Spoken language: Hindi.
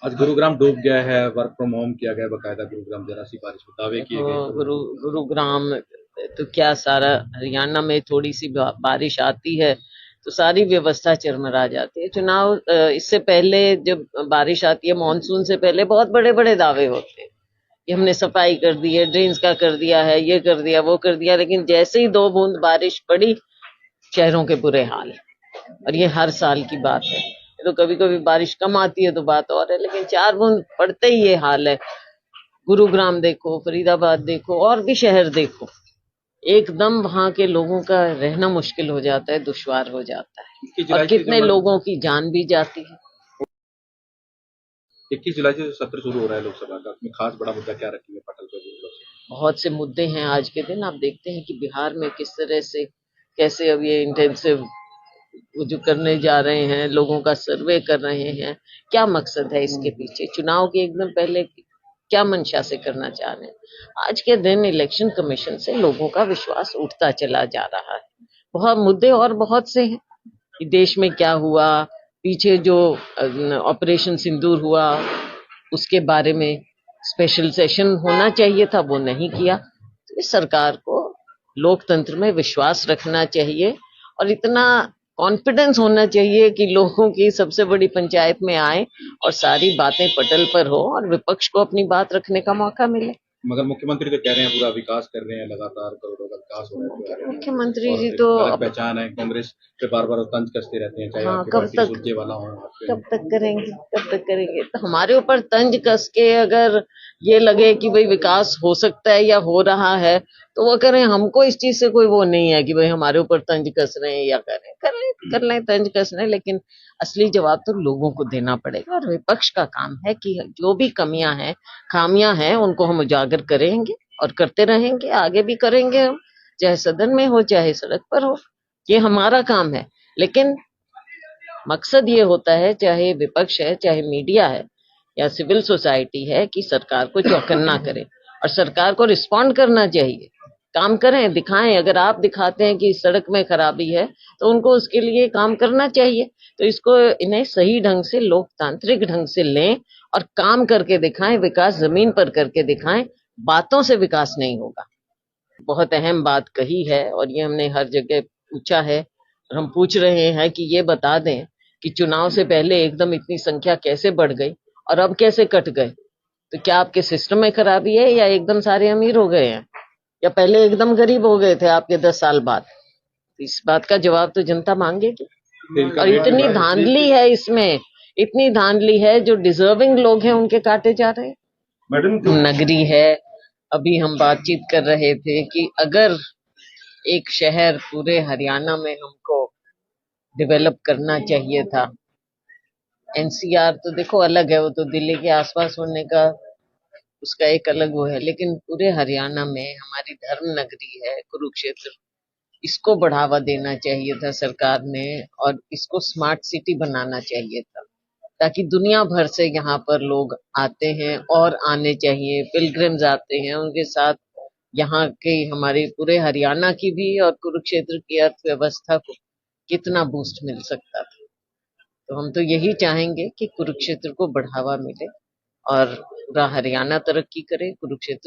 आज गुरुग्राम डूब गया है, वर्क फ्रॉम होम किया गया बकायदा गुरुग्राम, जरा सी बारिश में दावे किए गए तो गुरुग्राम तो क्या, सारा हरियाणा में थोड़ी सी बारिश आती है तो सारी व्यवस्था चरमरा जाती है। चुनाव इससे पहले जब बारिश आती है, मानसून से पहले बहुत बड़े बड़े दावे होते हैं कि हमने सफाई कर दी है, ड्रेन्स का कर दिया है, ये कर दिया, वो कर दिया, लेकिन जैसे ही 2 बूंद बारिश पड़ी, शहरों के बुरे हाल। और ये हर साल की बात है। तो कभी कभी बारिश कम आती है तो बात और है, लेकिन 4 बूंद पड़ते ही ये हाल है। गुरुग्राम देखो, फरीदाबाद देखो, और भी शहर देखो, एकदम वहां के लोगों का रहना मुश्किल हो जाता है, दुश्वार हो जाता है, 21 और जुलाई से कितने लोगों की जान भी जाती है। 21 जुलाई से जो सत्र शुरू हो रहा है लोकसभा का, उसमें खास बड़ा मुद्दा क्या रखेंगे पटल पर? बहुत से मुद्दे हैं आज के दिन। आप देखते हैं कि बिहार में किस तरह से, कैसे अब ये इंटेंसिव जो करने जा रहे हैं, लोगों का सर्वे कर रहे हैं, क्या मकसद है इसके पीछे, चुनाव के एकदम पहले क्या मंशा से करना चाह रहे हैं। आज के दिन इलेक्शन कमीशन से लोगों का विश्वास उठता चला जा रहा है। बहुत मुद्दे और बहुत से हैं कि देश में क्या हुआ, पीछे जो ऑपरेशन सिंदूर हुआ उसके बारे में स्पेशल सेशन होना चाहिए था, वो नहीं किया। तो इस सरकार को लोकतंत्र में विश्वास रखना चाहिए, और इतना कॉन्फिडेंस होना चाहिए कि लोगों की सबसे बड़ी पंचायत में आए और सारी बातें पटल पर हो और विपक्ष को अपनी बात रखने का मौका मिले। मगर मुख्यमंत्री तो कह रहे हैं पूरा विकास कर रहे हैं, लगातार करोड़ों का विकास हो रहा है पूरे हरियाणा में, मुख्यमंत्री और जी एक तो अलग पहचान है। कांग्रेस पे बार बार तंज कसते रहते हैं, चाहे हाँ, आपकी कब पार्टी तक, सुरजेवाला हो, आपके कब तक करेंगे, कब तक करेंगे। तो हमारे ऊपर तंज कस के अगर ये लगे कि भाई विकास हो सकता है या हो रहा है, तो वो करें। हमको इस चीज से कोई वो नहीं है कि भाई हमारे ऊपर तंज कस रहे हैं, या करें, कर लें तंज कस रहे हैं, लेकिन असली जवाब तो लोगों को देना पड़ेगा। और विपक्ष का काम है कि जो भी कमियां हैं, खामियां हैं, उनको हम उजागर करेंगे और करते रहेंगे, आगे भी करेंगे हम, चाहे सदन में हो चाहे सड़क पर हो। ये हमारा काम है। लेकिन मकसद ये होता है, चाहे विपक्ष है, चाहे मीडिया है, या सिविल सोसाइटी है, कि सरकार को चौकन्ना करे और सरकार को रिस्पॉन्ड करना चाहिए। काम करें, दिखाएं। अगर आप दिखाते हैं कि सड़क में खराबी है, तो उनको उसके लिए काम करना चाहिए। तो इसको, इन्हें सही ढंग से, लोकतांत्रिक ढंग से लें और काम करके दिखाएं, विकास जमीन पर करके दिखाएं। बातों से विकास नहीं होगा। बहुत अहम बात कही है, और ये हमने हर जगह पूछा है, और हम पूछ रहे हैं कि ये बता दें कि चुनाव से पहले एकदम इतनी संख्या कैसे बढ़ गई और अब कैसे कट गए। तो क्या आपके सिस्टम में खराबी है, या एकदम सारे अमीर हो गए हैं, या पहले एकदम गरीब हो गए थे आपके 10 साल बाद? तो इस बात का जवाब तो जनता मांगेगी। और इतनी धांधली है इसमें, इतनी धांधली है, जो डिजर्विंग लोग हैं उनके काटे जा रहे हैं। नगरी है, अभी हम बातचीत कर रहे थे कि अगर एक शहर पूरे हरियाणा में हमको डेवलप करना चाहिए था, एनसीआर तो देखो अलग है, वो तो दिल्ली के आसपास होने का उसका एक अलग वो है, लेकिन पूरे हरियाणा में हमारी धर्म नगरी है कुरुक्षेत्र, इसको बढ़ावा देना चाहिए था सरकार ने, और इसको स्मार्ट सिटी बनाना चाहिए था, ताकि दुनिया भर से यहाँ पर लोग आते हैं और आने चाहिए, पिलग्रिम्स आते हैं, उनके साथ यहाँ के, हमारे पूरे हरियाणा की भी और कुरुक्षेत्र की अर्थव्यवस्था को कितना बूस्ट मिल सकता था। तो हम तो यही चाहेंगे कि कुरुक्षेत्र को बढ़ावा मिले और पूरा हरियाणा तरक्की करे, कुरुक्षेत्र